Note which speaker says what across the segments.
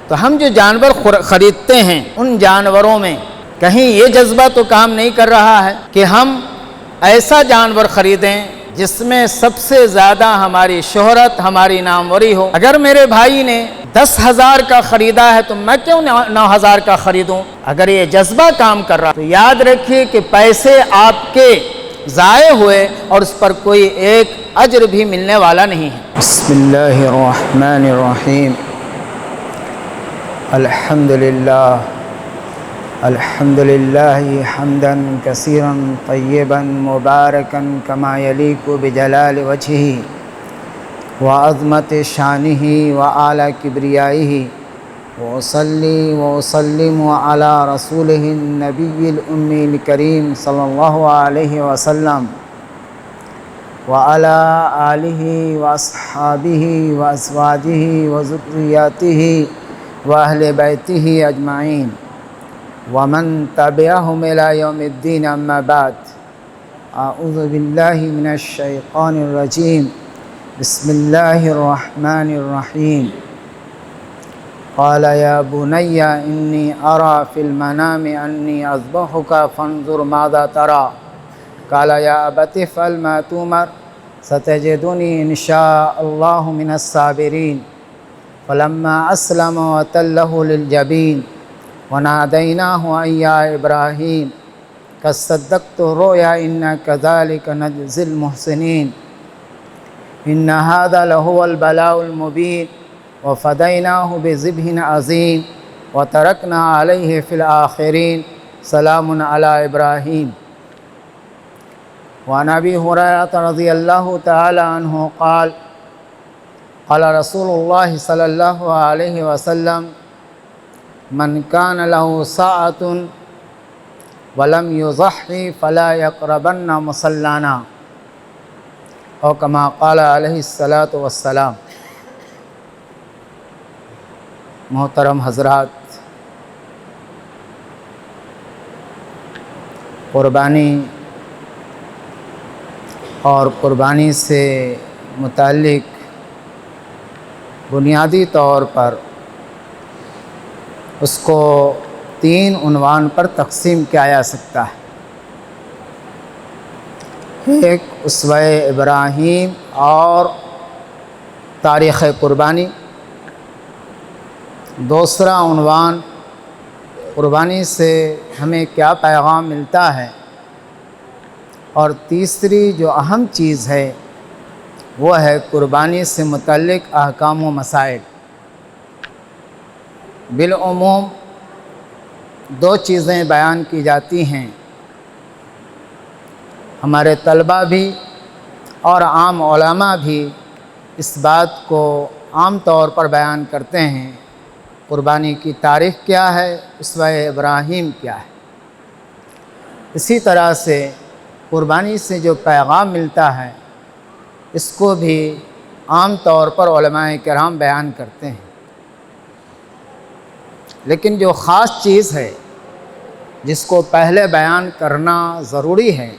Speaker 1: تو ہم جو جانور خریدتے ہیں ان جانوروں میں کہیں یہ جذبہ تو کام نہیں کر رہا ہے کہ ہم ایسا جانور خریدیں جس میں سب سے زیادہ ہماری شہرت، ہماری ناموری ہو۔ اگر میرے بھائی نے 10,000 کا خریدا ہے تو میں کیوں 9,000 کا خریدوں؟ اگر یہ جذبہ کام کر رہا تو یاد رکھیے کہ پیسے آپ کے ضائع ہوئے اور اس پر کوئی ایک اجر بھی ملنے والا نہیں ہے۔ بسم اللہ الرحمن الرحیم۔ الحمد للہ حمدا کثیرا طیبا مبارکا کما یلیق بجلال وجہہ وعظمت شانہ وعلی کبریائہ، وأصلی وأسلم علی رسولہ النبی الأمی الکریم صلی اللہ علیہ وسلم وعلی آلہ واصحابہ وازواجہ وذریاتہ واہل بیتہ اجمعین ومن تبعہم الی یوم الدین، اما بعد۔ اعوذ باللہ من الشیطان الرجیم، بسم اللہ الرحمن الرحیم۔ قال یا بنی انی اری فی المنام انی اذبحک فانظر ماذا تری، قال یا ابت افعل ما تؤمر ستجدنی ان شاء اللہ من الصابرین، فلما اسلم وتلہ للجبین ونادیناہ ان یا ابراہیم قد صدقت الرؤیا انا کذلک نجزی المحسنین، ان ھذا لہو البلاء المبین، وفدیناہ بذبح عظیم وترکنا علیہ فی الآخرین، سلام علی ابراہیم۔ وعن ابی ہریرہ رضی اللہ تعالی عنہ قال قال رسول اللہ صلی اللہ علیہ وسلم من کان لہ ساعۃ ولم یضحی فلا یقربن مصلانا، او کما قال علیہ الصلاۃ والسلام۔ محترم حضرات، قربانی اور قربانی سے متعلق بنیادی طور پر اس کو 3 عنوان پر تقسیم کیا جا سکتا ہے۔ ایک اسوہ ابراہیم اور تاریخ قربانی، دوسرا عنوان قربانی سے ہمیں کیا پیغام ملتا ہے، اور تیسری جو اہم چیز ہے وہ ہے قربانی سے متعلق احکام و مسائل۔ بالعموم 2 چیزیں بیان کی جاتی ہیں، ہمارے طلباء بھی اور عام علماء بھی اس بات کو عام طور پر بیان کرتے ہیں، قربانی کی تاریخ کیا ہے، اسوہ ابراہیم کیا ہے۔ اسی طرح سے قربانی سے جو پیغام ملتا ہے اس کو بھی عام طور پر علماء کرام بیان کرتے ہیں، لیکن جو خاص چیز ہے جس کو پہلے بیان کرنا ضروری ہے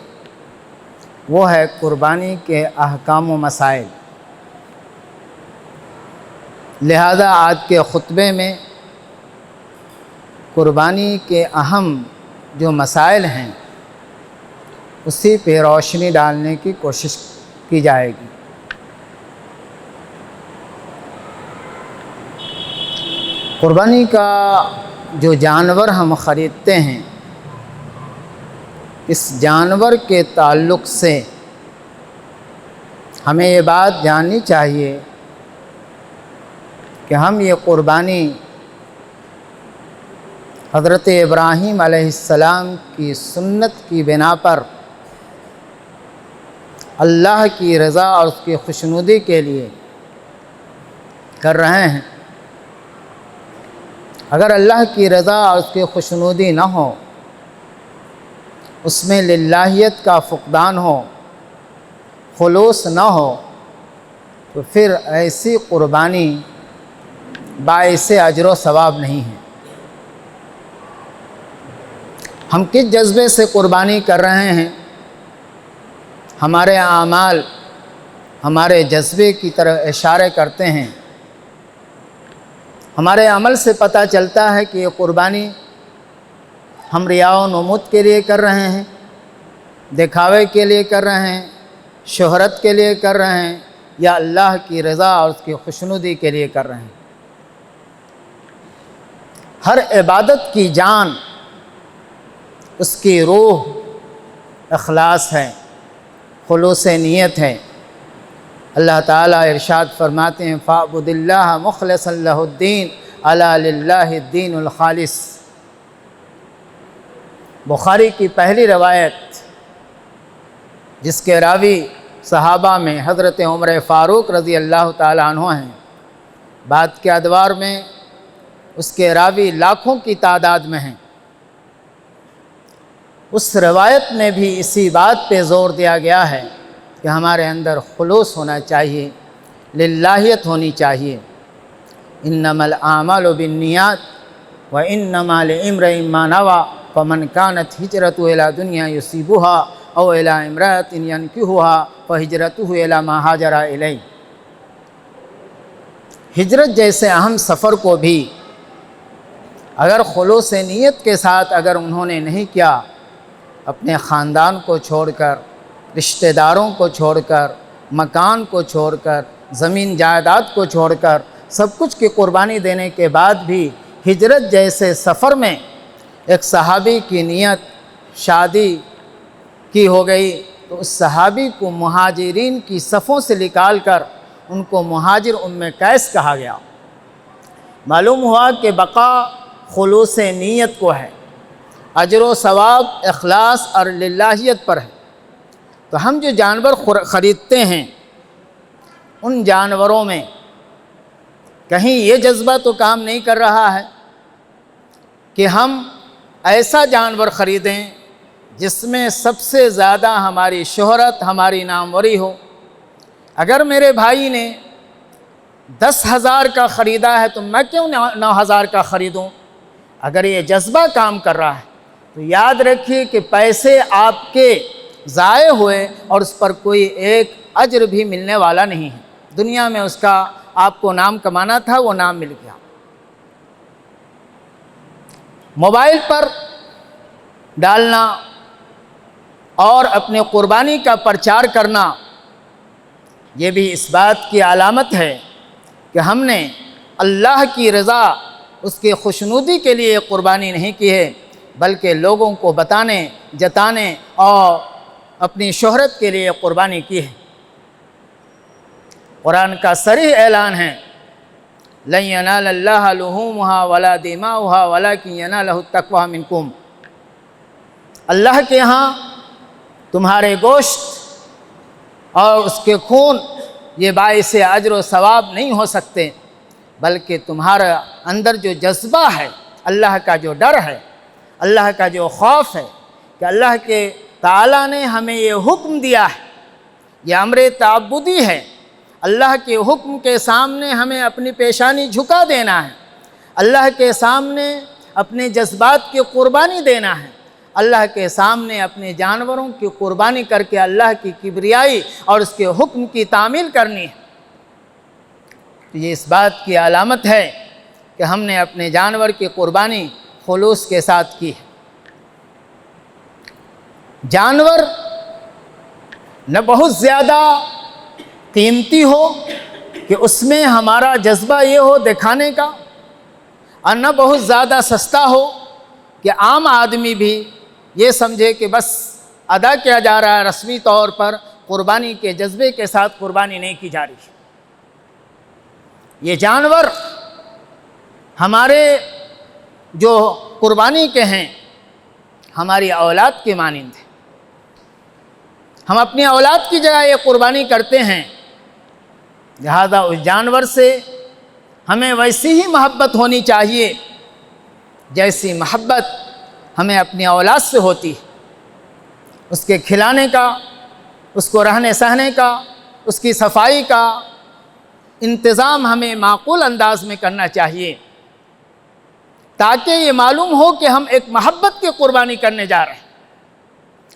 Speaker 1: وہ ہے قربانی کے احکام و مسائل۔ لہذا آج کے خطبے میں قربانی کے اہم جو مسائل ہیں اسی پہ روشنی ڈالنے کی کوشش کی جائے گی۔ قربانی کا جو جانور ہم خریدتے ہیں، اس جانور کے تعلق سے ہمیں یہ بات جاننی چاہیے کہ ہم یہ قربانی حضرت ابراہیم علیہ السلام کی سنت کی بنا پر اللہ کی رضا اور اس کی خوشنودی کے لیے کر رہے ہیں۔ اگر اللہ کی رضا اور اس کی خوشنودی نہ ہو، اس میں للہیت کا فقدان ہو، خلوص نہ ہو، تو پھر ایسی قربانی باعث اجر و ثواب نہیں ہے۔ ہم کس جذبے سے قربانی کر رہے ہیں، ہمارے اعمال ہمارے جذبے کی طرف اشارے کرتے ہیں۔ ہمارے عمل سے پتہ چلتا ہے کہ یہ قربانی ہم ریا و نمود کے لیے کر رہے ہیں، دکھاوے کے لیے کر رہے ہیں، شہرت کے لیے کر رہے ہیں، یا اللہ کی رضا اور اس کی خوشنودی کے لیے کر رہے ہیں۔ ہر عبادت کی جان، اس کی روح اخلاص ہے، خلوص نیت ہے۔ اللہ تعالیٰ ارشاد فرماتے ہیں فَاعْبُدِ اللَّهَ مُخْلِصًا لَهُ الدِّينَ أَلَا لِلَّهِ الدِّينُ الْخَالِصُ۔ بخاری کی پہلی روایت، جس کے راوی صحابہ میں حضرت عمر فاروق رضی اللہ تعالیٰ عنہ ہیں، بعد کے ادوار میں اس کے راوی لاکھوں کی تعداد میں ہیں۔ اس روایت میں بھی اسی بات پہ زور دیا گیا ہے کہ ہمارے اندر خلوص ہونا چاہیے، للہیت ہونی چاہیے۔ انما الاعمال بالنیات وانما لامرئ ما نوى فمن كانت هجرته الى دنیا یصیبها او الى امرأة ينكحها فهجرته الى ما هاجر الیہ۔ ہجرت جیسے اہم سفر کو بھی اگر خلوص نیت کے ساتھ اگر انہوں نے نہیں کیا، اپنے خاندان کو چھوڑ کر، رشتہ داروں کو چھوڑ کر، مکان کو چھوڑ کر، زمین جائیداد کو چھوڑ کر، سب کچھ کی قربانی دینے کے بعد بھی ہجرت جیسے سفر میں ایک صحابی کی نیت شادی کی ہو گئی، تو اس صحابی کو مہاجرین کی صفوں سے نکال کر ان کو مہاجر ام قیس کہا گیا۔ معلوم ہوا کہ بقا خلوص نیت کو ہے، اجر و ثواب اخلاص اور للہیت پر ہے۔ تو ہم جو جانور خریدتے ہیں، ان جانوروں میں کہیں یہ جذبہ تو کام نہیں کر رہا ہے کہ ہم ایسا جانور خریدیں جس میں سب سے زیادہ ہماری شہرت، ہماری ناموری ہو۔ اگر میرے بھائی نے 10,000 کا خریدا ہے تو میں کیوں 9,000 کا خریدوں؟ اگر یہ جذبہ کام کر رہا ہے تو یاد رکھیے کہ پیسے آپ کے ضائع ہوئے اور اس پر کوئی ایک اجر بھی ملنے والا نہیں ہے۔ دنیا میں اس کا آپ کو نام کمانا تھا، وہ نام مل گیا۔ موبائل پر ڈالنا اور اپنے قربانی کا پرچار کرنا، یہ بھی اس بات کی علامت ہے کہ ہم نے اللہ کی رضا، اس کی خوشنودی کے لیے قربانی نہیں کی ہے، بلکہ لوگوں کو بتانے، جتانے اور اپنی شہرت کے لیے قربانی کی ہے۔ قرآن کا صریح اعلان ہے لن ینال اللہ لحومها ولا دماؤها ولکن ینالہ التقوی منکم۔ اللہ کے ہاں تمہارے گوشت اور اس کے خون یہ باعث اجر و ثواب نہیں ہو سکتے، بلکہ تمہارا اندر جو جذبہ ہے، اللہ کا جو ڈر ہے، اللہ کا جو خوف ہے کہ اللہ کے تعالیٰ نے ہمیں یہ حکم دیا ہے، یہ امر تعبدی ہے، اللہ کے حکم کے سامنے ہمیں اپنی پیشانی جھکا دینا ہے، اللہ کے سامنے اپنے جذبات کی قربانی دینا ہے، اللہ کے سامنے اپنے جانوروں کی قربانی کر کے اللہ کی کبریائی اور اس کے حکم کی تعمیل کرنی ہے۔ تو یہ اس بات کی علامت ہے کہ ہم نے اپنے جانور کی قربانی خلوص کے ساتھ کی ہے۔ جانور نہ بہت زیادہ قیمتی ہو کہ اس میں ہمارا جذبہ یہ ہو دکھانے کا، اور نہ بہت زیادہ سستا ہو کہ عام آدمی بھی یہ سمجھے کہ بس ادا کیا جا رہا ہے، رسمی طور پر قربانی کے جذبے کے ساتھ قربانی نہیں کی جا رہی۔ یہ جانور ہمارے جو قربانی کے ہیں، ہماری اولاد کے مانند ہیں۔ ہم اپنی اولاد کی جگہ یہ قربانی کرتے ہیں، لہذا اس جانور سے ہمیں ویسی ہی محبت ہونی چاہیے جیسی محبت ہمیں اپنی اولاد سے ہوتی ہے۔ اس کے کھلانے کا، اس کو رہنے سہنے کا، اس کی صفائی کا انتظام ہمیں معقول انداز میں کرنا چاہیے، تاکہ یہ معلوم ہو کہ ہم ایک محبت کی قربانی کرنے جا رہے ہیں۔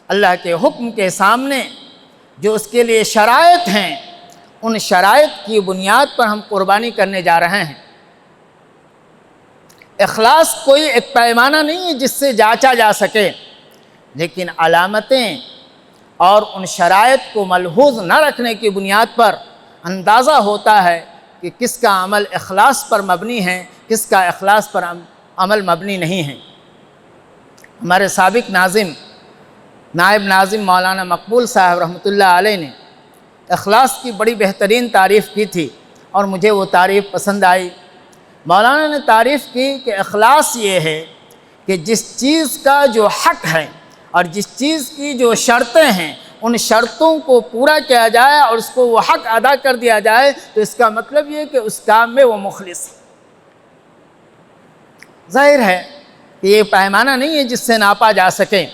Speaker 1: اللہ کے حکم کے سامنے جو اس کے لیے شرائط ہیں، ان شرائط کی بنیاد پر ہم قربانی کرنے جا رہے ہیں۔ اخلاص کوئی ایک پیمانہ نہیں ہے جس سے جانچا جا سکے، لیکن علامتیں اور ان شرائط کو ملحوظ نہ رکھنے کی بنیاد پر اندازہ ہوتا ہے کہ کس کا عمل اخلاص پر مبنی ہے، کس کا اخلاص پر عمل مبنی نہیں ہے۔ ہمارے سابق ناظم نائب ناظم مولانا مقبول صاحب رحمۃ اللہ علیہ نے اخلاص کی بڑی بہترین تعریف کی تھی اور مجھے وہ تعریف پسند آئی۔ مولانا نے تعریف کی کہ اخلاص یہ ہے کہ جس چیز کا جو حق ہے اور جس چیز کی جو شرطیں ہیں ان شرطوں کو پورا کیا جائے اور اس کو وہ حق ادا کر دیا جائے، تو اس کا مطلب یہ کہ اس کام میں وہ مخلص ہے۔ ظاہر ہے کہ یہ پیمانہ نہیں ہے جس سے ناپا جا سکے۔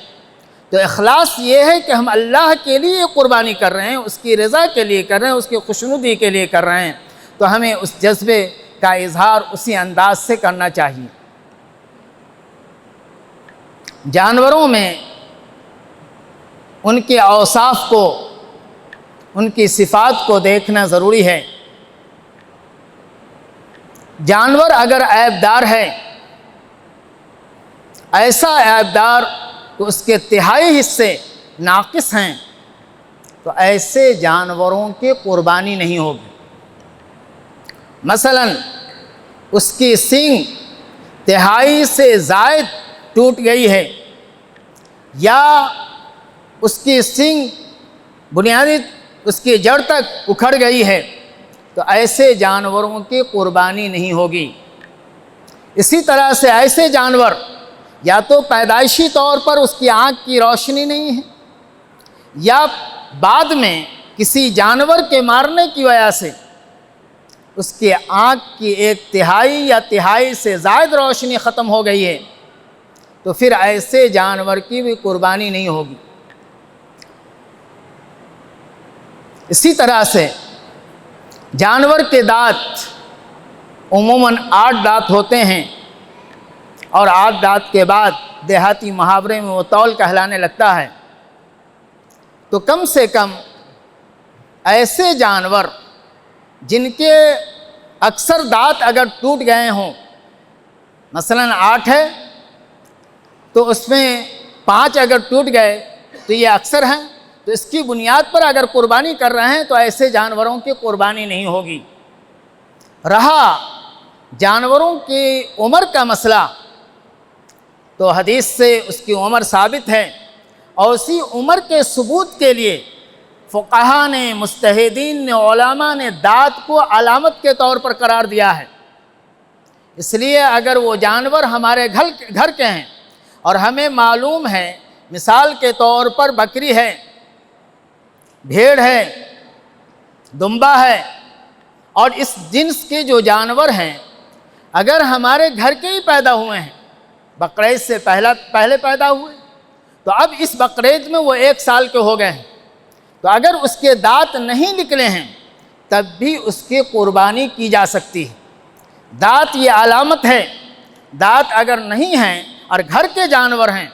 Speaker 1: تو اخلاص یہ ہے کہ ہم اللہ کے لیے قربانی کر رہے ہیں، اس کی رضا کے لیے کر رہے ہیں، اس کی خوشنودی کے لیے کر رہے ہیں، تو ہمیں اس جذبے کا اظہار اسی انداز سے کرنا چاہیے۔ جانوروں میں ان کے اوصاف کو، ان کی صفات کو دیکھنا ضروری ہے۔ جانور اگر عیبدار ہے، ایسا عیبدار کہ اس کے تہائی حصے ناقص ہیں، تو ایسے جانوروں کی قربانی نہیں ہوگی۔ مثلا اس کی سینگ تہائی سے زائد ٹوٹ گئی ہے، یا اس کی سینگ بنیادی اس کی جڑ تک اکھڑ گئی ہے، تو ایسے جانوروں کی قربانی نہیں ہوگی۔ اسی طرح سے ایسے جانور یا تو پیدائشی طور پر اس کی آنکھ کی روشنی نہیں ہے، یا بعد میں کسی جانور کے مارنے کی وجہ سے اس کی آنکھ کی ایک تہائی یا تہائی سے زائد روشنی ختم ہو گئی ہے، تو پھر ایسے جانور کی بھی قربانی نہیں ہوگی۔ اسی طرح سے جانور کے دانت عموماً 8 دانت ہوتے ہیں، اور 8 دانت کے بعد دیہاتی محاورے میں وہ طول کہلانے لگتا ہے۔ تو کم سے کم ایسے جانور جن کے اکثر دانت اگر ٹوٹ گئے ہوں، مثلا 8 ہے تو اس میں 5 اگر ٹوٹ گئے تو یہ اکثر ہیں، تو اس کی بنیاد پر اگر قربانی کر رہے ہیں تو ایسے جانوروں کی قربانی نہیں ہوگی۔ رہا جانوروں کی عمر کا مسئلہ، تو حدیث سے اس کی عمر ثابت ہے، اور اسی عمر کے ثبوت کے لیے فقہا نے، مجتہدین نے، علماء نے دانت کو علامت کے طور پر قرار دیا ہے۔ اس لیے اگر وہ جانور ہمارے گھر کے ہیں اور ہمیں معلوم ہے، مثال کے طور پر بکری ہے، بھیڑ ہے، دمبا ہے، اور اس جنس کے جو جانور ہیں اگر ہمارے گھر کے ہی پیدا ہوئے ہیں، بقرعید سے پہلے پیدا ہوئے، تو اب اس بقرعید میں وہ 1 سال کے ہو گئے ہیں، تو اگر اس کے دانت نہیں نکلے ہیں تب بھی اس کی قربانی کی جا سکتی ہے۔ دانت یہ علامت ہے، دانت اگر نہیں ہیں اور گھر کے جانور ہیں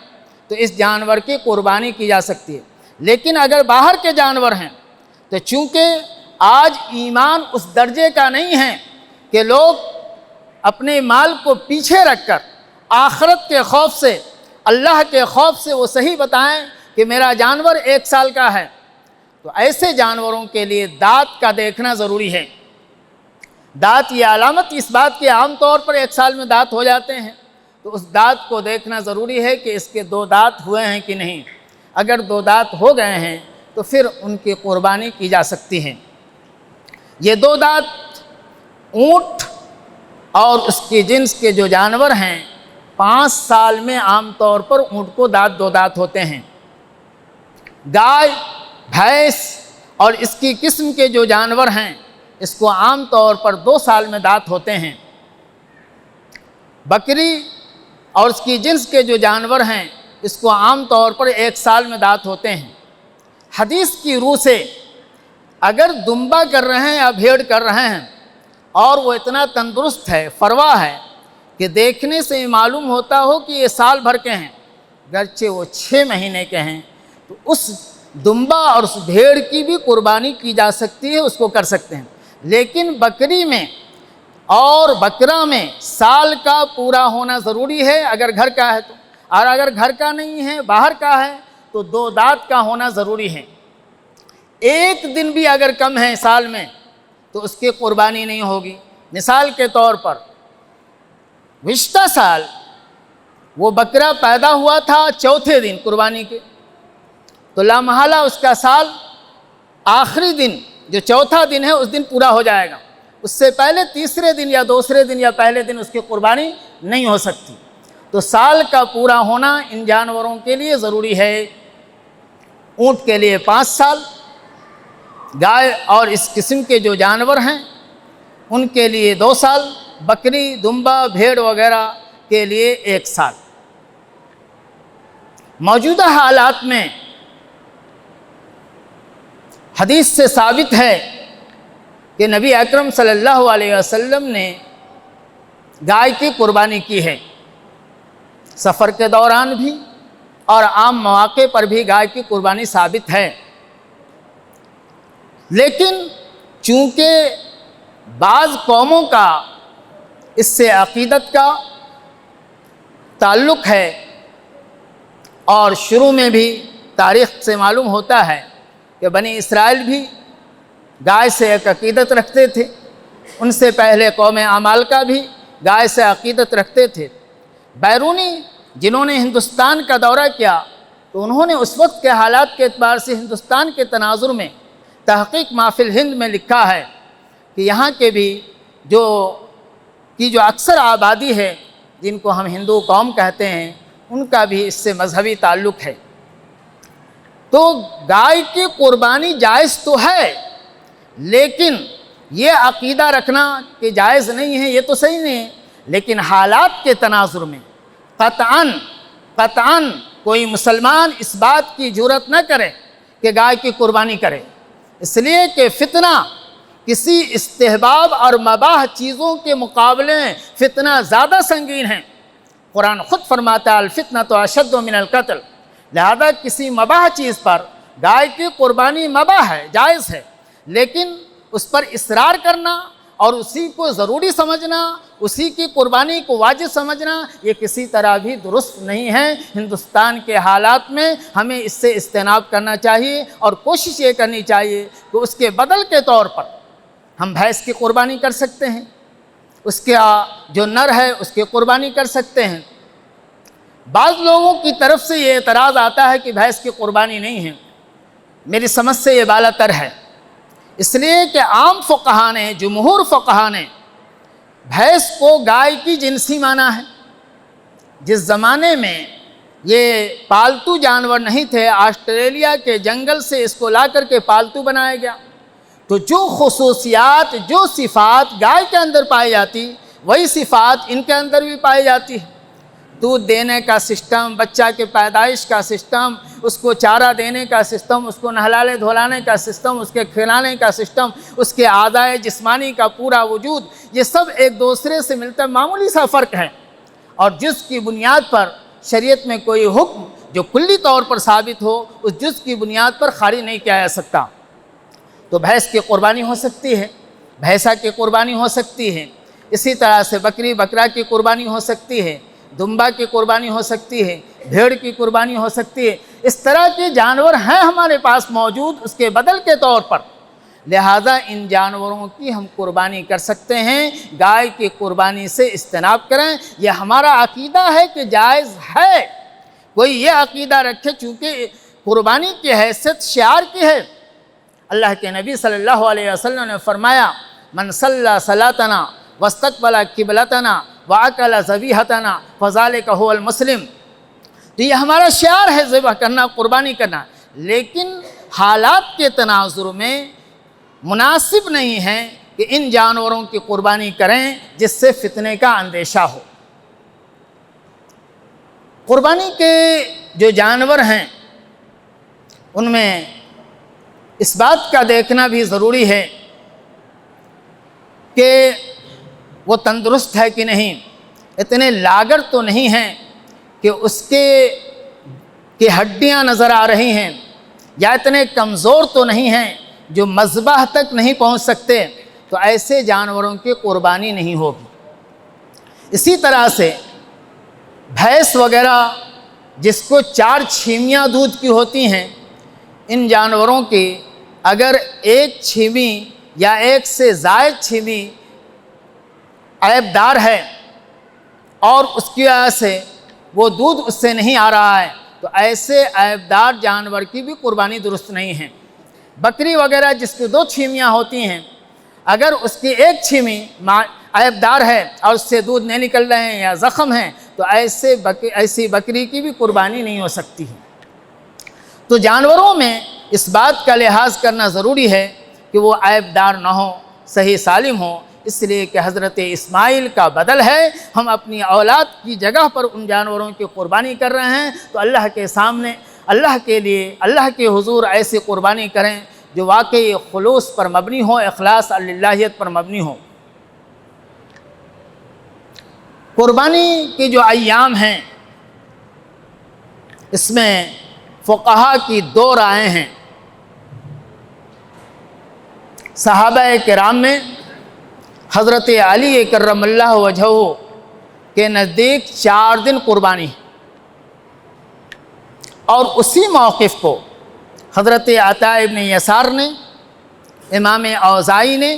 Speaker 1: تو اس جانور کی قربانی کی جا سکتی ہے۔ لیکن اگر باہر کے جانور ہیں تو چونکہ آج ایمان اس درجے کا نہیں ہے کہ لوگ اپنے مال کو پیچھے رکھ کر آخرت کے خوف سے، اللہ کے خوف سے وہ صحیح بتائیں کہ میرا جانور 1 سال کا ہے، تو ایسے جانوروں کے لیے دانت کا دیکھنا ضروری ہے۔ دانت یہ علامت اس بات کی عام طور پر 1 سال میں دانت ہو جاتے ہیں، تو اس دانت کو دیکھنا ضروری ہے کہ اس کے 2 دانت ہوئے ہیں کہ نہیں۔ اگر 2 دانت ہو گئے ہیں تو پھر ان کی قربانی کی جا سکتی ہے۔ یہ 2 دانت اونٹ اور اس کی جنس کے جو جانور ہیں 5 سال میں عام طور پر اونٹ کو 2 دانت ہوتے ہیں۔ گائے، بھینس اور اس کی قسم کے جو جانور ہیں اس کو عام طور پر 2 سال میں دانت ہوتے ہیں۔ بکری اور اس کی جنس کے جو جانور ہیں اس کو عام طور پر 1 سال میں دانت ہوتے ہیں۔ حدیث کی روح سے اگر دمبا کر رہے ہیں یا بھیڑ کر رہے ہیں اور وہ اتنا تندرست ہے، فروا ہے کہ دیکھنے سے یہ معلوم ہوتا ہو کہ یہ سال بھر کے ہیں، گرچہ وہ 6 مہینے کے ہیں، تو اس دمبا اور اس بھیڑ کی بھی قربانی کی جا سکتی ہے، اس کو کر سکتے ہیں۔ لیکن بکری میں اور بکرا میں سال کا پورا ہونا ضروری ہے اگر گھر کا ہے تو، اور اگر گھر کا نہیں ہے باہر کا ہے تو 2 دانت کا ہونا ضروری ہے۔ ایک دن بھی اگر کم ہے سال میں تو اس کی قربانی نہیں ہوگی۔ مثال کے طور پر گزشتہ سال وہ بکرا پیدا ہوا تھا چوتھے دن قربانی کے، تو لامحالہ اس کا سال آخری دن جو چوتھا دن ہے اس دن پورا ہو جائے گا، اس سے پہلے تیسرے دن یا دوسرے دن یا پہلے دن اس کی قربانی نہیں ہو سکتی۔ تو سال کا پورا ہونا ان جانوروں کے لیے ضروری ہے۔ اونٹ کے لیے 5 سال، گائے اور اس قسم کے جو جانور ہیں ان کے لیے 2 سال، بکری، دمبا، بھیڑ وغیرہ کے لیے 1 سال۔ موجودہ حالات میں حدیث سے ثابت ہے کہ نبی اکرم صلی اللہ علیہ وسلم نے گائے کی قربانی کی ہے، سفر کے دوران بھی اور عام مواقع پر بھی گائے کی قربانی ثابت ہے۔ لیکن چونکہ بعض قوموں کا اس سے عقیدت کا تعلق ہے اور شروع میں بھی تاریخ سے معلوم ہوتا ہے کہ بنی اسرائیل بھی گائے سے ایک عقیدت رکھتے تھے، ان سے پہلے قوم عمالقہ بھی گائے سے عقیدت رکھتے تھے۔ بیرونی جنہوں نے ہندوستان کا دورہ کیا تو انہوں نے اس وقت کے حالات کے اعتبار سے ہندوستان کے تناظر میں تحقیق محفل ہند میں لکھا ہے کہ یہاں کے بھی جو اکثر آبادی ہے جن کو ہم ہندو قوم کہتے ہیں ان کا بھی اس سے مذہبی تعلق ہے۔ تو گائے کی قربانی جائز تو ہے، لیکن یہ عقیدہ رکھنا کہ جائز نہیں ہے یہ تو صحیح نہیں ہے، لیکن حالات کے تناظر میں قطعاً کوئی مسلمان اس بات کی جرات نہ کرے کہ گائے کی قربانی کرے، اس لیے کہ فتنہ کسی استحباب اور مباح چیزوں کے مقابلے میں فتنہ زیادہ سنگین ہے۔ قرآن خود فرماتا ہے الفتنۃ اشد من القتل، لہذا کسی مباح چیز پر گائے کی قربانی مباح ہے، جائز ہے، لیکن اس پر اصرار کرنا اور اسی کو ضروری سمجھنا، اسی کی قربانی کو واجب سمجھنا یہ کسی طرح بھی درست نہیں ہے۔ ہندوستان کے حالات میں ہمیں اس سے اجتناب کرنا چاہیے اور کوشش یہ کرنی چاہیے کہ اس کے بدل کے طور پر ہم بھینس کی قربانی کر سکتے ہیں، اس کا جو نر ہے اس کی قربانی کر سکتے ہیں۔ بعض لوگوں کی طرف سے یہ اعتراض آتا ہے کہ بھینس کی قربانی نہیں ہے، میری سمجھ سے یہ بالا تر ہے، اس لیے کہ عام فقہا نے، جمہور فقہا نے بھینس کو گائے کی جنسی مانا ہے۔ جس زمانے میں یہ پالتو جانور نہیں تھے، آسٹریلیا کے جنگل سے اس کو لا کر کے پالتو بنایا گیا، تو جو خصوصیات، جو صفات گائے کے اندر پائی جاتی وہی صفات ان کے اندر بھی پائی جاتی ہے۔ دودھ دینے کا سسٹم، بچہ کے پیدائش کا سسٹم، اس کو چارہ دینے کا سسٹم، اس کو نہلانے دھلانے کا سسٹم، اس کے کھلانے کا سسٹم، اس کے اعضائے جسمانی کا پورا وجود، یہ سب ایک دوسرے سے ملتا معمولی سا فرق ہے، اور جس کی بنیاد پر شریعت میں کوئی حکم جو کلی طور پر ثابت ہو اس جز کی بنیاد پر خارج نہیں کیا جا سکتا۔ تو بھینس کی قربانی ہو سکتی ہے، بھینسا کی قربانی ہو سکتی ہے، اسی طرح سے بکری بکرا کی قربانی ہو سکتی ہے، دمبا کی قربانی ہو سکتی ہے، بھیڑ کی قربانی ہو سکتی ہے۔ اس طرح کے جانور ہیں ہمارے پاس موجود اس کے بدل کے طور پر، لہذا ان جانوروں کی ہم قربانی کر سکتے ہیں۔ گائے کی قربانی سے اجتناب کریں، یہ ہمارا عقیدہ ہے کہ جائز ہے۔ کوئی یہ عقیدہ رکھے چونکہ قربانی کی حیثیت شعار کی ہے، اللہ کے نبی صلی اللہ علیہ وسلم نے فرمایا من صلی صلاتنا واستقبل قبلتنا واکل ذبیحتنا فذلک هو المسلم۔ تو یہ ہمارا شعار ہے ذبح کرنا، قربانی کرنا، لیکن حالات کے تناظر میں مناسب نہیں ہے کہ ان جانوروں کی قربانی کریں جس سے فتنے کا اندیشہ ہو۔ قربانی کے جو جانور ہیں ان میں اس بات کا دیکھنا بھی ضروری ہے کہ وہ تندرست ہے کہ نہیں، اتنے لاگر تو نہیں ہیں کہ اس کی ہڈیاں نظر آ رہی ہیں، یا اتنے کمزور تو نہیں ہیں جو مذبح تک نہیں پہنچ سکتے، تو ایسے جانوروں کی قربانی نہیں ہوگی۔ اسی طرح سے بھینس وغیرہ جس کو 4 چھیمیاں دودھ کی ہوتی ہیں، ان جانوروں کی اگر ایک چھیمی یا ایک سے زائد چھیمی عیب دار ہے اور اس کی وجہ سے وہ دودھ اس سے نہیں آ رہا ہے، تو ایسے عیب دار جانور کی بھی قربانی درست نہیں ہے۔ بکری وغیرہ جس کی 2 چھیمیاں ہوتی ہیں، اگر اس کی ایک چھیمی عیب دار ہے اور اس سے دودھ نہیں نکل رہے ہیں یا زخم ہیں، تو ایسی بکری کی بھی قربانی نہیں ہو سکتی ہے۔ تو جانوروں میں اس بات کا لحاظ کرنا ضروری ہے کہ وہ عیب دار نہ ہو، صحیح سالم ہو، اس لیے کہ حضرت اسماعیل کا بدل ہے، ہم اپنی اولاد کی جگہ پر ان جانوروں کی قربانی کر رہے ہیں، تو اللہ کے سامنے، اللہ کے لیے، اللہ کے حضور ایسی قربانی کریں جو واقعی خلوص پر مبنی ہو، اخلاص اللہیت پر مبنی ہو۔ قربانی کے جو ایام ہیں، اس میں فقہا کی 2 رائے ہیں۔ صحابہ کرام میں حضرت علی کرم اللہ وجہہ کے نزدیک 4 دن قربانی، اور اسی موقف کو حضرت عطاء ابن یسار نے، امام اوزاعی نے،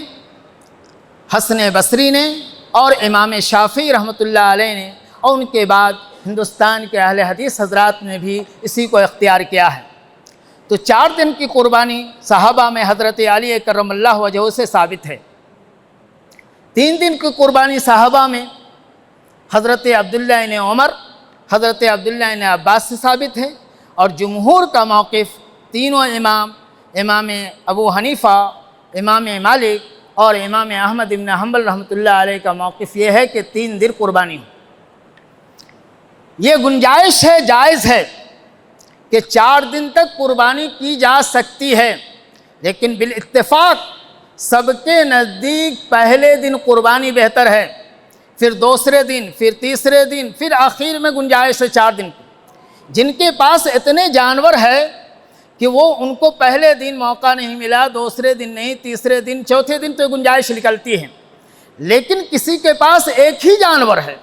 Speaker 1: حسن بصری نے اور امام شافعی رحمۃ اللہ علیہ نے، اور ان کے بعد ہندوستان کے اہل حدیث حضرات نے بھی اسی کو اختیار کیا ہے۔ تو 4 دن کی قربانی صحابہ میں حضرت علی کرم اللہ وجہہ سے ثابت ہے۔ 3 دن کی قربانی صحابہ میں حضرت عبداللہ ابن عمر، حضرت عبداللہ ابن عباس سے ثابت ہے، اور جمہور کا موقف تینوں امام ابو حنیفہ، امام مالک اور امام احمد بن حنبل رحمۃ اللہ علیہ کا موقف یہ ہے کہ 3 دن قربانی ہو۔ یہ گنجائش ہے، جائز ہے کہ 4 دن تک قربانی کی جا سکتی ہے، لیکن بالاتفاق سب کے نزدیک پہلے دن قربانی بہتر ہے، پھر دوسرے دن، پھر تیسرے دن، پھر آخر میں گنجائش ہے 4 دن کی۔ جن کے پاس اتنے جانور ہے کہ وہ ان کو پہلے دن موقع نہیں ملا، دوسرے دن نہیں، تیسرے دن، چوتھے دن تو گنجائش نکلتی ہے، لیکن کسی کے پاس ایک ہی جانور ہے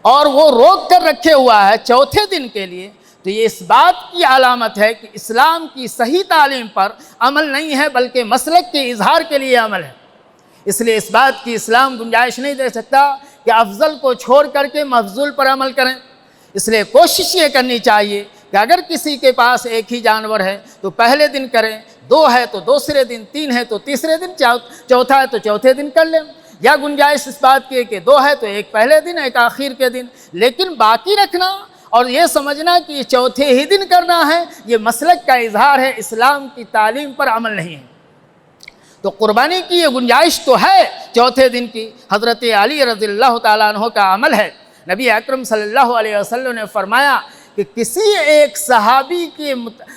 Speaker 1: اور وہ روک کر رکھے ہوا ہے 4تھے دن کے لیے، تو یہ اس بات کی علامت ہے کہ اسلام کی صحیح تعلیم پر عمل نہیں ہے، بلکہ مسلک کے اظہار کے لیے عمل ہے۔ اس لیے اس بات کی اسلام گنجائش نہیں دے سکتا کہ افضل کو چھوڑ کر کے مفضول پر عمل کریں۔ اس لیے کوشش یہ کرنی چاہیے کہ اگر کسی کے پاس ایک ہی جانور ہے تو پہلے دن کریں، 2 ہے تو دوسرے دن، 3 ہے تو تیسرے دن، چوتھا ہے تو چوتھے دن کر لیں، یا گنجائش اس بات کی ہے کہ 2 ہے تو ایک پہلے دن، ایک آخر کے دن، لیکن باقی رکھنا اور یہ سمجھنا کہ یہ چوتھے ہی دن کرنا ہے، یہ مسلک کا اظہار ہے، اسلام کی تعلیم پر عمل نہیں ہے۔ تو قربانی کی یہ گنجائش تو ہے 4تھے دن کی، حضرت علی رضی اللہ تعالیٰ عنہ کا عمل ہے۔ نبی اکرم صلی اللہ علیہ وسلم نے فرمایا کہ کسی ایک صحابی کے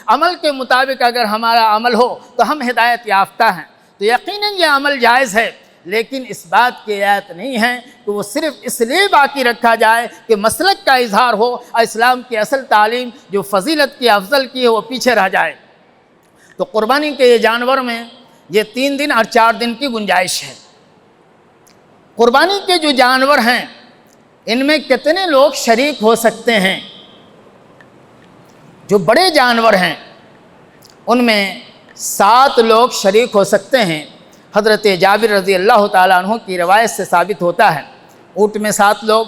Speaker 1: عمل کے مطابق اگر ہمارا عمل ہو تو ہم ہدایت یافتہ ہیں، تو یقیناً یہ عمل جائز ہے، لیکن اس بات کی رعایت نہیں ہے کہ وہ صرف اس لیے باقی رکھا جائے کہ مسلک کا اظہار ہو اور اسلام کی اصل تعلیم جو فضیلت کی افضل کی ہے وہ پیچھے رہ جائے۔ تو قربانی کے یہ جانور میں یہ 3 دن اور 4 دن کی گنجائش ہے۔ قربانی کے جو جانور ہیں ان میں کتنے لوگ شریک ہو سکتے ہیں؟ جو بڑے جانور ہیں ان میں 7 لوگ شریک ہو سکتے ہیں۔ حضرت جابر رضی اللہ تعالیٰ عنہ کی روایت سے ثابت ہوتا ہے، اونٹ میں 7 لوگ،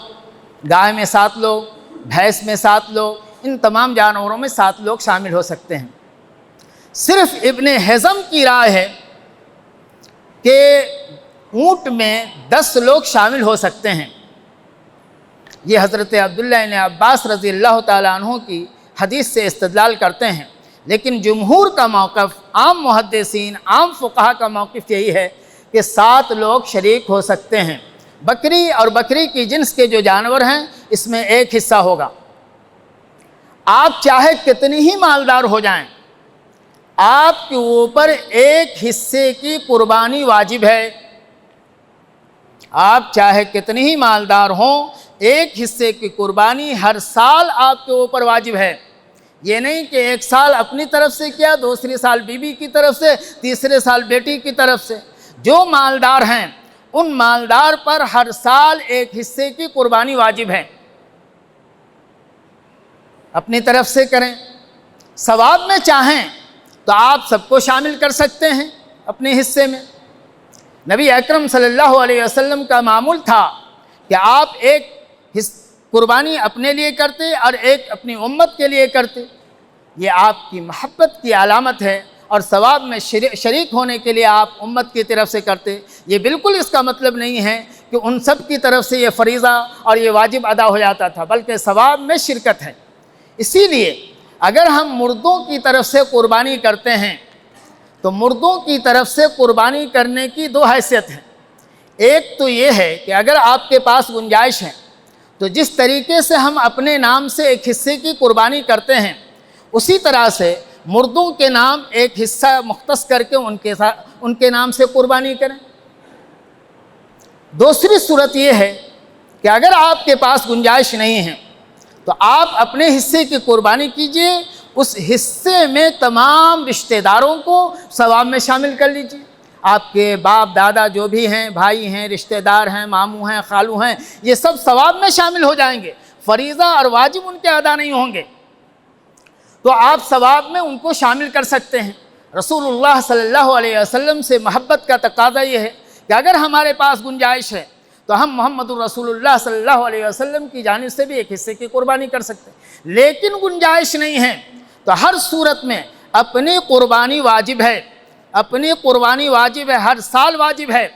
Speaker 1: گائے میں 7 لوگ، بھینس میں 7 لوگ، ان تمام جانوروں میں 7 لوگ شامل ہو سکتے ہیں۔ صرف ابن حزم کی رائے ہے کہ اونٹ میں 10 لوگ شامل ہو سکتے ہیں۔ یہ حضرت عبداللہ ابن عباس رضی اللہ تعالیٰ عنہ کی حدیث سے استدلال کرتے ہیں، لیکن جمہور کا موقف، عام محدثین، عام فقہا کا موقف یہی ہے کہ 7 لوگ شریک ہو سکتے ہیں۔ بکری اور بکری کی جنس کے جو جانور ہیں اس میں ایک حصہ ہوگا۔ آپ چاہے کتنی ہی مالدار ہو جائیں، آپ کے اوپر ایک حصے کی قربانی واجب ہے۔ آپ چاہے کتنی ہی مالدار ہوں، ایک حصے کی قربانی ہر سال آپ کے اوپر واجب ہے۔ یہ نہیں کہ ایک سال اپنی طرف سے کیا، دوسری سال بیوی کی طرف سے، تیسرے سال بیٹی کی طرف سے۔ جو مالدار ہیں ان مالدار پر ہر سال ایک حصے کی قربانی واجب ہے، اپنی طرف سے کریں۔ ثواب میں چاہیں تو آپ سب کو شامل کر سکتے ہیں اپنے حصے میں۔ نبی اکرم صلی اللہ علیہ وسلم کا معمول تھا کہ آپ ایک قربانی اپنے لیے کرتے اور ایک اپنی امت کے لیے کرتے۔ یہ آپ کی محبت کی علامت ہے، اور ثواب میں شریک ہونے کے لیے آپ امت کی طرف سے کرتے۔ یہ بالکل اس کا مطلب نہیں ہے کہ ان سب کی طرف سے یہ فریضہ اور یہ واجب ادا ہو جاتا تھا، بلکہ ثواب میں شرکت ہے۔ اسی لیے اگر ہم مردوں کی طرف سے قربانی کرتے ہیں تو مردوں کی طرف سے قربانی کرنے کی دو حیثیت ہیں۔ ایک تو یہ ہے کہ اگر آپ کے پاس گنجائش ہے تو جس طریقے سے ہم اپنے نام سے ایک حصے کی قربانی کرتے ہیں، اسی طرح سے مردوں کے نام ایک حصہ مختص کر کے ان کے نام سے قربانی کریں۔ دوسری صورت یہ ہے کہ اگر آپ کے پاس گنجائش نہیں ہے تو آپ اپنے حصے کی قربانی کیجئے، اس حصے میں تمام رشتہ داروں کو ثواب میں شامل کر لیجئے۔ آپ کے باپ دادا جو بھی ہیں، بھائی ہیں، رشتہ دار ہیں، ماموں ہیں، خالو ہیں، یہ سب ثواب میں شامل ہو جائیں گے، فریضہ اور واجب ان کے ادا نہیں ہوں گے، تو آپ ثواب میں ان کو شامل کر سکتے ہیں۔ رسول اللہ صلی اللہ علیہ وسلم سے محبت کا تقاضا یہ ہے کہ اگر ہمارے پاس گنجائش ہے تو ہم محمد الرسول اللہ صلی اللہ علیہ وسلم کی جانب سے بھی ایک حصے کی قربانی کر سکتے ہیں۔ لیکن گنجائش نہیں ہے تو ہر صورت میں اپنی قربانی واجب ہے، اپنی قربانی واجب ہے، ہر سال واجب ہے۔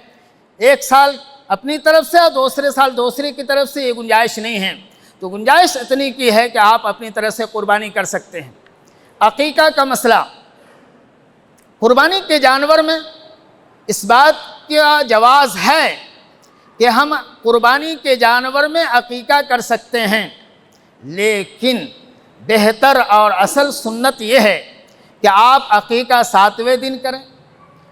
Speaker 1: ایک سال اپنی طرف سے اور دوسرے سال دوسرے کی طرف سے یہ گنجائش نہیں ہے، تو گنجائش اتنی کی ہے کہ آپ اپنی طرف سے قربانی کر سکتے ہیں۔ عقیقہ کا مسئلہ، قربانی کے جانور میں اس بات کا جواز ہے کہ ہم قربانی کے جانور میں عقیقہ کر سکتے ہیں، لیکن بہتر اور اصل سنت یہ ہے کہ آپ عقیقہ 7ویں دن کریں،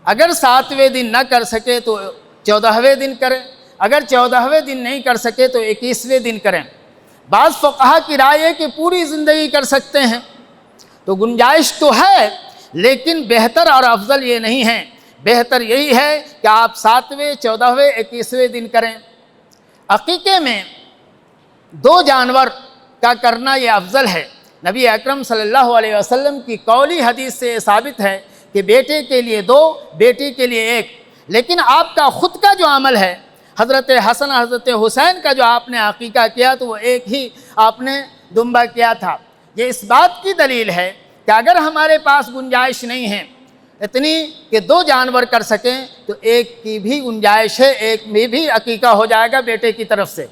Speaker 1: اگر 7ویں دن نہ کر سکے تو 14ویں دن کریں، اگر 14ویں دن نہیں کر سکے تو 21ویں دن کریں۔ بعض فقہا کی رائے ہے کہ پوری زندگی کر سکتے ہیں، تو گنجائش تو ہے لیکن بہتر اور افضل یہ نہیں ہے، بہتر یہی ہے کہ آپ 7ویں، 14ویں، 21ویں دن کریں۔ عقیقے میں 2 جانور کا کرنا یہ افضل ہے۔ نبی اکرم صلی اللہ علیہ وسلم کی قولی حدیث سے یہ ثابت ہے کہ بیٹے کے لیے 2، بیٹی کے لیے 1، لیکن آپ کا خود کا جو عمل ہے، حضرت حسن اور حضرت حسین کا جو آپ نے عقیقہ کیا تو وہ ایک ہی آپ نے دمبا کیا تھا۔ یہ اس بات کی دلیل ہے کہ اگر ہمارے پاس گنجائش نہیں ہے اتنی کہ 2 جانور کر سکیں تو ایک کی بھی گنجائش ہے، ایک میں بھی عقیقہ ہو جائے گا بیٹے کی طرف سے،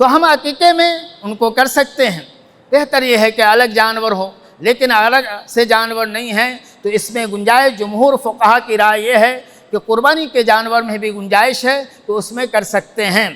Speaker 1: تو ہم عقیقے میں ان کو کر سکتے ہیں۔ بہتر یہ ہے کہ الگ جانور ہو، لیکن الگ سے جانور نہیں ہیں تو اس میں گنجائش، جمہور فقہا کی رائے یہ ہے کہ قربانی کے جانور میں بھی گنجائش ہے تو اس میں کر سکتے ہیں۔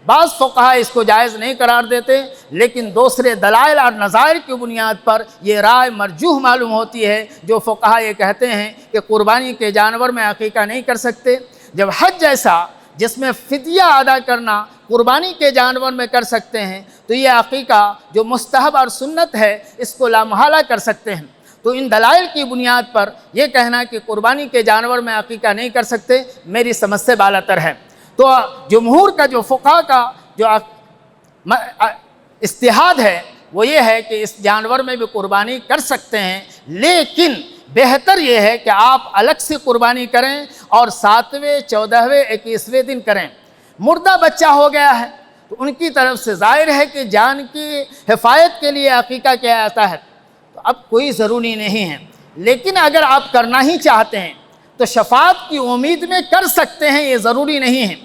Speaker 1: بعض فقہا اس کو جائز نہیں قرار دیتے، لیکن دوسرے دلائل اور نظائر کی بنیاد پر یہ رائے مرجوح معلوم ہوتی ہے، جو فقہا یہ کہتے ہیں کہ قربانی کے جانور میں عقیقہ نہیں کر سکتے۔ جب حج جیسا جس میں فدیہ ادا کرنا قربانی کے جانور میں کر سکتے ہیں تو یہ عقیقہ جو مستحب اور سنت ہے اس کو لامحالہ کر سکتے ہیں۔ تو ان دلائل کی بنیاد پر یہ کہنا کہ قربانی کے جانور میں عقیقہ نہیں کر سکتے میری سمجھ سے بالاتر ہے۔ تو جمہور کا جو فقہا کا جو اجتہاد ہے وہ یہ ہے کہ اس جانور میں بھی قربانی کر سکتے ہیں، لیکن بہتر یہ ہے کہ آپ الگ سے قربانی کریں اور 7ویں، 14ویں، 21ویں دن کریں۔ مردہ بچہ ہو گیا ہے تو ان کی طرف سے ظاہر ہے کہ جان کی حفاظت کے لیے عقیقہ کیا جاتا ہے، تو اب کوئی ضروری نہیں ہے، لیکن اگر آپ کرنا ہی چاہتے ہیں تو شفاعت کی امید میں کر سکتے ہیں، یہ ضروری نہیں ہے۔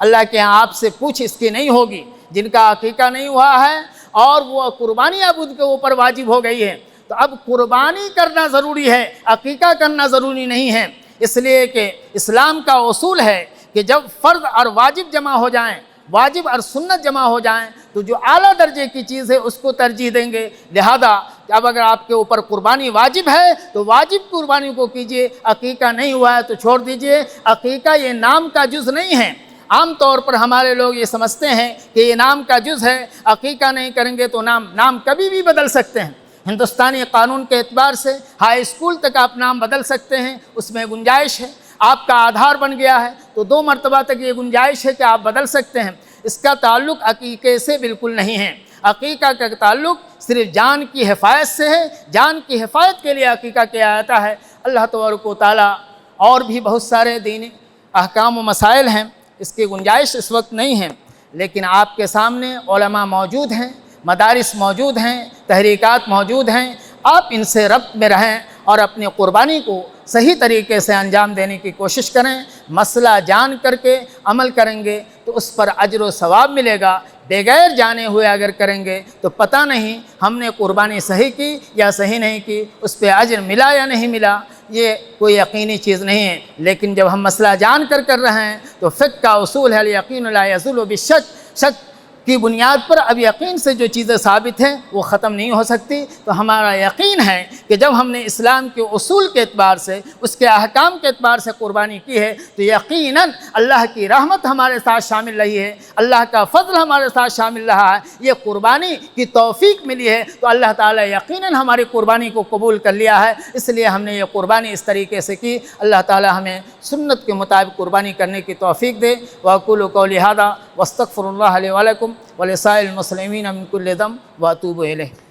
Speaker 1: اللہ کے ہاں آپ سے پوچھ اس کی نہیں ہوگی جن کا عقیقہ نہیں ہوا ہے اور وہ قربانی اب ان کے اوپر واجب ہو گئی ہے، تو اب قربانی کرنا ضروری ہے، عقیقہ کرنا ضروری نہیں ہے، اس لیے کہ اسلام کا اصول ہے کہ جب فرض اور واجب جمع ہو جائیں، واجب اور سنت جمع ہو جائیں تو جو اعلیٰ درجے کی چیز ہے اس کو ترجیح دیں گے۔ لہذا اب اگر آپ کے اوپر قربانی واجب ہے تو واجب قربانی کو کیجئے، عقیقہ نہیں ہوا ہے تو چھوڑ دیجئے۔ عقیقہ یہ نام کا جز نہیں ہے۔ عام طور پر ہمارے لوگ یہ سمجھتے ہیں کہ یہ نام کا جز ہے، عقیقہ نہیں کریں گے تو نام کبھی بھی بدل سکتے ہیں۔ ہندوستانی قانون کے اعتبار سے ہائی اسکول تک آپ نام بدل سکتے ہیں، اس میں گنجائش ہے۔ آپ کا آدھار بن گیا ہے تو 2 مرتبہ تک یہ گنجائش ہے کہ آپ بدل سکتے ہیں۔ اس کا تعلق عقیقے سے بالکل نہیں ہے۔ عقیقہ کا تعلق صرف جان کی حفاظت سے ہے، جان کی حفاظت کے لیے عقیقہ کیا جاتا ہے۔ اللہ تبارک و تعالیٰ اور بھی بہت سارے دینی احکام و مسائل ہیں، اس کی گنجائش اس وقت نہیں ہے، لیکن آپ کے سامنے علماء موجود ہیں، مدارس موجود ہیں، تحریکات موجود ہیں، آپ ان سے ربط میں رہیں اور اپنی قربانی کو صحیح طریقے سے انجام دینے کی کوشش کریں۔ مسئلہ جان کر کے عمل کریں گے تو اس پر اجر و ثواب ملے گا، بغیر جانے ہوئے اگر کریں گے تو پتہ نہیں ہم نے قربانی صحیح کی یا صحیح نہیں کی، اس پہ اجر ملا یا نہیں ملا، یہ کوئی یقینی چیز نہیں ہے۔ لیکن جب ہم مسئلہ جان کر رہے ہیں تو فقہ کا اصول ہے الیقین لا یزول بالشک، شک کی بنیاد پر اب یقین سے جو چیزیں ثابت ہیں وہ ختم نہیں ہو سکتی۔ تو ہمارا یقین ہے کہ جب ہم نے اسلام کے اصول کے اعتبار سے، اس کے احکام کے اعتبار سے قربانی کی ہے تو یقیناً اللہ کی رحمت ہمارے ساتھ شامل رہی ہے، اللہ کا فضل ہمارے ساتھ شامل رہا ہے، یہ قربانی کی توفیق ملی ہے تو اللہ تعالیٰ یقیناً ہماری قربانی کو قبول کر لیا ہے۔ اس لیے ہم نے یہ قربانی اس طریقے سے کی۔ اللہ تعالیٰ ہمیں سنت کے مطابق قربانی کرنے کی توفیق دے۔ وأقول قولی ھذا واستغفر اللہ لی ولکم ولسائر المسلمین من کل ذنب واتوب الیہ۔